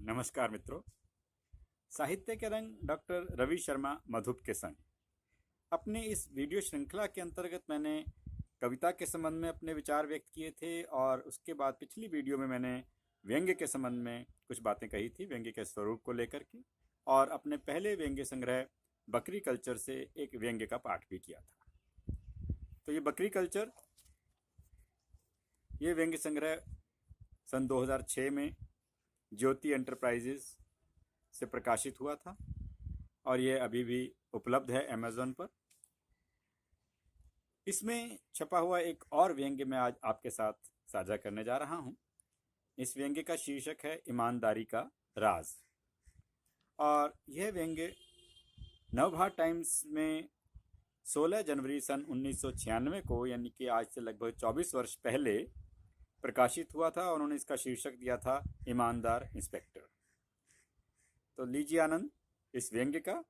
नमस्कार मित्रों। साहित्य के रंग डॉक्टर रवि शर्मा मधुप के संग अपने इस वीडियो श्रृंखला के अंतर्गत मैंने कविता के संबंध में अपने विचार व्यक्त किए थे और उसके बाद पिछली वीडियो में मैंने व्यंग्य के संबंध में कुछ बातें कही थी, व्यंग्य के स्वरूप को लेकर के, और अपने पहले व्यंग्य संग्रह बकरी कल्चर से एक व्यंग्य का पाठ भी किया था। तो ये बकरी कल्चर, ये व्यंग्य संग्रह सन 2006 में ज्योति एंटरप्राइजेस से प्रकाशित हुआ था और ये अभी भी उपलब्ध है अमेज़न पर। इसमें छपा हुआ एक और व्यंग्य मैं आज आपके साथ साझा करने जा रहा हूँ। इस व्यंग्य का शीर्षक है ईमानदारी का राज, और यह व्यंग्य नवभारत टाइम्स में 16 जनवरी सन 1996 को, यानी कि आज से लगभग 24 वर्ष पहले प्रकाशित हुआ था, और उन्होंने इसका शीर्षक दिया था ईमानदार इंस्पेक्टर। तो लीजिए आनंद इस व्यंग्य का,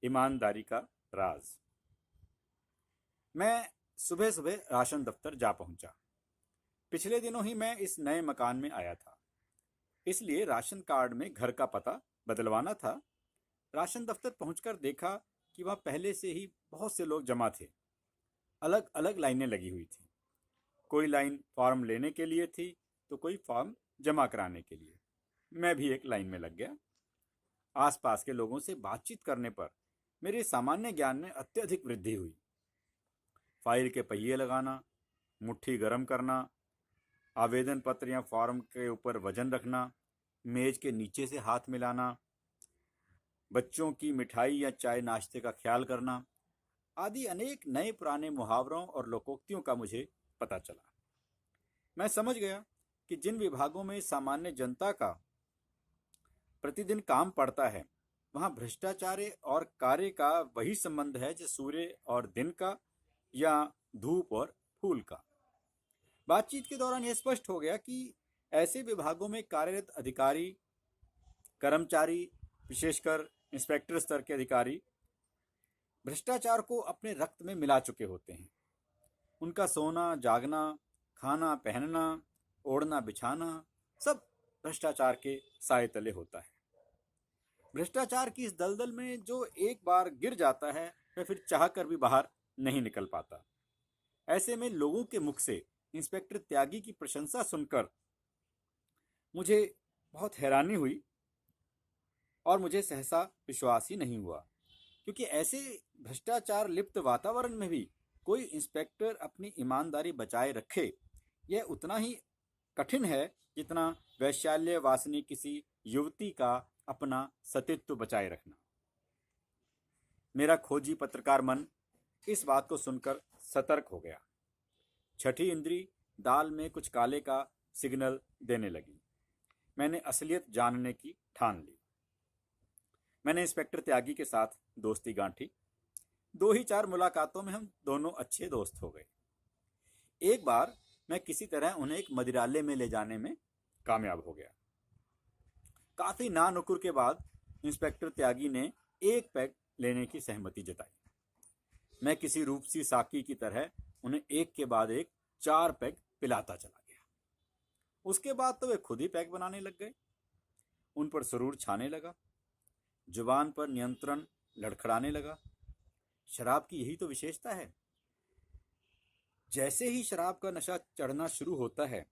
ईमानदारी का राज। मैं सुबह सुबह राशन दफ्तर जा पहुंचा। पिछले दिनों ही मैं इस नए मकान में आया था, इसलिए राशन कार्ड में घर का पता बदलवाना था। राशन दफ्तर पहुंचकर देखा कि वहां पहले से ही बहुत से लोग जमा थे। अलग अलग लाइनें लगी हुई थी। कोई लाइन फॉर्म लेने के लिए थी तो कोई फॉर्म जमा कराने के लिए। मैं भी एक लाइन में लग गया। आसपास के लोगों से बातचीत करने पर मेरे सामान्य ज्ञान में अत्यधिक वृद्धि हुई। फाइल के पहिए लगाना, मुट्ठी गर्म करना, आवेदन पत्र या फॉर्म के ऊपर वजन रखना, मेज के नीचे से हाथ मिलाना, बच्चों की मिठाई या चाय नाश्ते का ख्याल करना आदि अनेक नए पुराने मुहावरों और लोकोक्तियों का मुझे पता चला। मैं समझ गया कि जिन विभागों में सामान्य जनता का प्रतिदिन काम पड़ता है, वहां भ्रष्टाचार और कार्य का वही संबंध है जो सूर्य और दिन का या धूप और फूल का। बातचीत के दौरान यह स्पष्ट हो गया कि ऐसे विभागों में कार्यरत अधिकारी, कर्मचारी, विशेषकर इंस्पेक्टर स्तर के अधिकारी, भ्रष्टाचार को अपने रक्त में मिला चुके होते हैं। उनका सोना, जागना, खाना, पहनना, ओढ़ना, बिछाना सब भ्रष्टाचार के साए तले होता है। भ्रष्टाचार की इस दलदल में जो एक बार गिर जाता है, वह फिर चाहकर भी बाहर नहीं निकल पाता। ऐसे में लोगों के मुख से इंस्पेक्टर त्यागी की प्रशंसा सुनकर मुझे बहुत हैरानी हुई और मुझे सहसा विश्वास ही नहीं हुआ, क्योंकि ऐसे भ्रष्टाचार लिप्त वातावरण में भी कोई इंस्पेक्टर अपनी ईमानदारी बचाए रखे, यह उतना ही कठिन है जितना वैश्याल्य वासनी किसी युवती का अपना सतीत्व बचाए रखना। मेरा खोजी पत्रकार मन इस बात को सुनकर सतर्क हो गया। छठी इंद्री दाल में कुछ काले का सिग्नल देने लगी। मैंने असलियत जानने की ठान ली। मैंने इंस्पेक्टर त्यागी के साथ दोस्ती गांठी। 2 ही 4 मुलाकातों में हम दोनों अच्छे दोस्त हो गए। एक बार मैं किसी तरह उन्हें एक मदिरालय में ले जाने में कामयाब हो गया। काफी ना नुकुर के बाद इंस्पेक्टर त्यागी ने एक पैग लेने की सहमति जताई। मैं किसी रूपसी साकी की तरह उन्हें एक के बाद एक 4 पैग पिलाता चला गया। उसके बाद तो वे खुद ही पैग बनाने लग गए। उन पर सुरूर छाने लगा, जुबान पर नियंत्रण लड़खड़ाने लगा। शराब की यही तो विशेषता है। जैसे ही शराब का नशा चढ़ना शुरू होता है,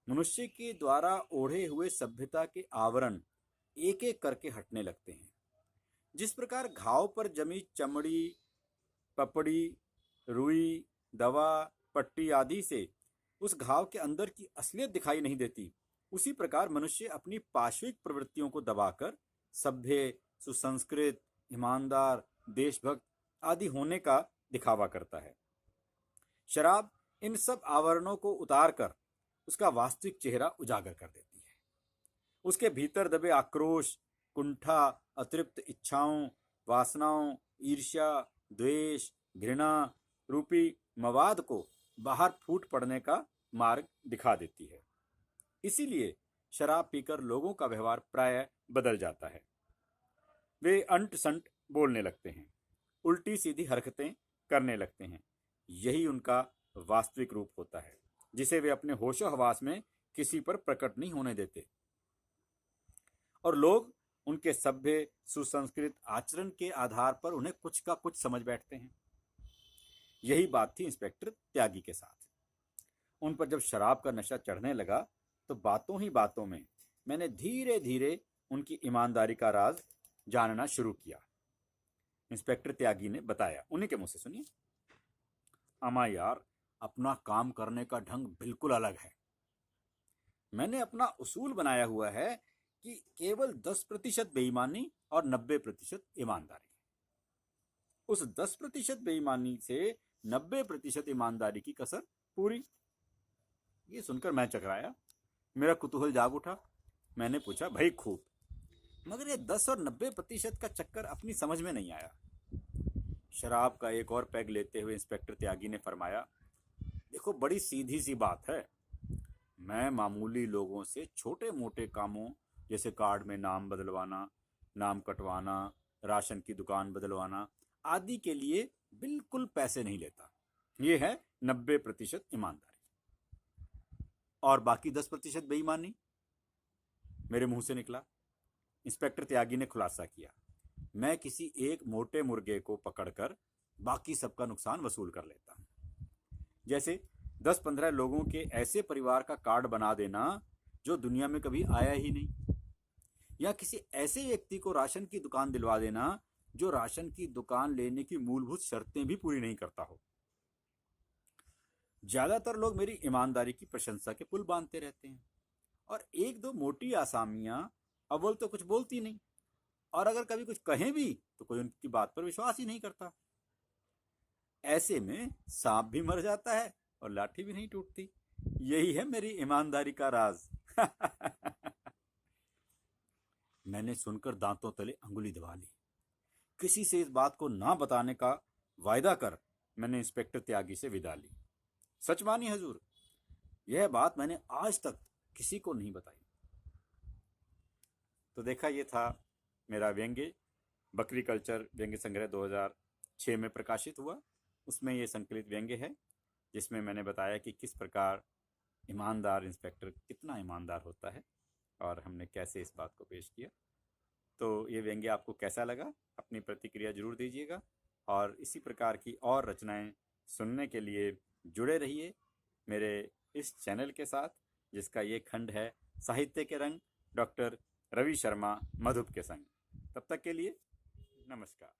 मनुष्य के द्वारा ओढ़े हुए सभ्यता के आवरण एक एक करके हटने लगते हैं। जिस प्रकार घाव पर जमी चमड़ी, पपड़ी, रुई, दवा, पट्टी आदि से उस घाव के अंदर की असलियत दिखाई नहीं देती, उसी प्रकार मनुष्य अपनी पाशविक प्रवृत्तियों को दबाकर सभ्य, सुसंस्कृत, ईमानदार, देशभक्त आदि होने का दिखावा करता है। शराब इन सब आवरणों को उतार कर उसका वास्तविक चेहरा उजागर कर देती है। उसके भीतर दबे आक्रोश, कुंठा, अतृप्त इच्छाओं, वासनाओं, ईर्ष्या, द्वेष, घृणा रूपी मवाद को बाहर फूट पड़ने का मार्ग दिखा देती है। इसीलिए शराब पीकर लोगों का व्यवहार प्रायः बदल जाता है। वे अंट संट बोलने लगते हैं, उल्टी सीधी हरकतें करने लगते हैं। यही उनका वास्तविक रूप होता है, जिसे वे अपने होशो हवास में किसी पर प्रकट नहीं होने देते। और लोग उनके सभ्य सुसंस्कृत आचरण के आधार पर उन्हें कुछ का कुछ समझ बैठते हैं। यही बात थी इंस्पेक्टर त्यागी के साथ। उन पर जब शराब का नशा चढ़ने लगा तो बातों ही बातों में मैंने धीरे धीरे उनकी ईमानदारी का राज जानना शुरू किया। इंस्पेक्टर त्यागी ने बताया, उन्हीं के मुंह से सुनिए। अमा यार, अपना काम करने का ढंग बिल्कुल अलग है। मैंने अपना उसूल बनाया हुआ है कि केवल 10% बेईमानी और 90% ईमानदारी। उस 10% बेईमानी से 90% ईमानदारी की कसर पूरी। ये सुनकर मैं चकराया। मेरा कुतूहल जाग उठा। मैंने पूछा, भाई खूब, मगर ये 10 और 90% का चक्कर अपनी समझ में नहीं आया। शराब का एक और पैग लेते हुए इंस्पेक्टर त्यागी ने फरमाया, देखो बड़ी सीधी सी बात है। मैं मामूली लोगों से छोटे मोटे कामों जैसे कार्ड में नाम बदलवाना, नाम कटवाना, राशन की दुकान बदलवाना आदि के लिए बिल्कुल पैसे नहीं लेता। ये है 90% ईमानदारी। और बाकी 10% बेईमानी? मेरे मुंह से निकला। इंस्पेक्टर त्यागी ने खुलासा किया, मैं किसी एक मोटे मुर्गे को पकड़कर बाकी सबका नुकसान वसूल कर लेता हूं। जैसे 10-15 लोगों के ऐसे परिवार का कार्ड बना देना जो दुनिया में कभी आया ही नहीं, या किसी ऐसे व्यक्ति को राशन की दुकान दिलवा देना जो राशन की दुकान लेने की मूलभूत शर्तें भी पूरी नहीं करता हो। ज्यादातर लोग मेरी ईमानदारी की प्रशंसा के पुल बांधते रहते हैं, और एक दो मोटी आसामियां अव्वल तो कुछ बोलती नहीं, और अगर कभी कुछ कहें भी तो कोई उनकी बात पर विश्वास ही नहीं करता। ऐसे में सांप भी मर जाता है और लाठी भी नहीं टूटती। यही है मेरी ईमानदारी का राज। मैंने सुनकर दांतों तले अंगुली दबा ली। किसी से इस बात को ना बताने का वायदा कर मैंने इंस्पेक्टर त्यागी से विदा ली। सच मानी हजूर, यह बात मैंने आज तक किसी को नहीं बताई। तो देखा, ये था मेरा व्यंग्य। बकरी कल्चर व्यंग्य संग्रह 2006 में प्रकाशित हुआ। उसमें ये संकलित व्यंग्य है जिसमें मैंने बताया कि किस प्रकार ईमानदार इंस्पेक्टर कितना ईमानदार होता है, और हमने कैसे इस बात को पेश किया। तो ये व्यंग्य आपको कैसा लगा, अपनी प्रतिक्रिया जरूर दीजिएगा, और इसी प्रकार की और रचनाएं सुनने के लिए जुड़े रहिए मेरे इस चैनल के साथ, जिसका ये खंड है साहित्य के रंग, डॉक्टर रवि शर्मा मधुप के संग। तब तक के लिए नमस्कार।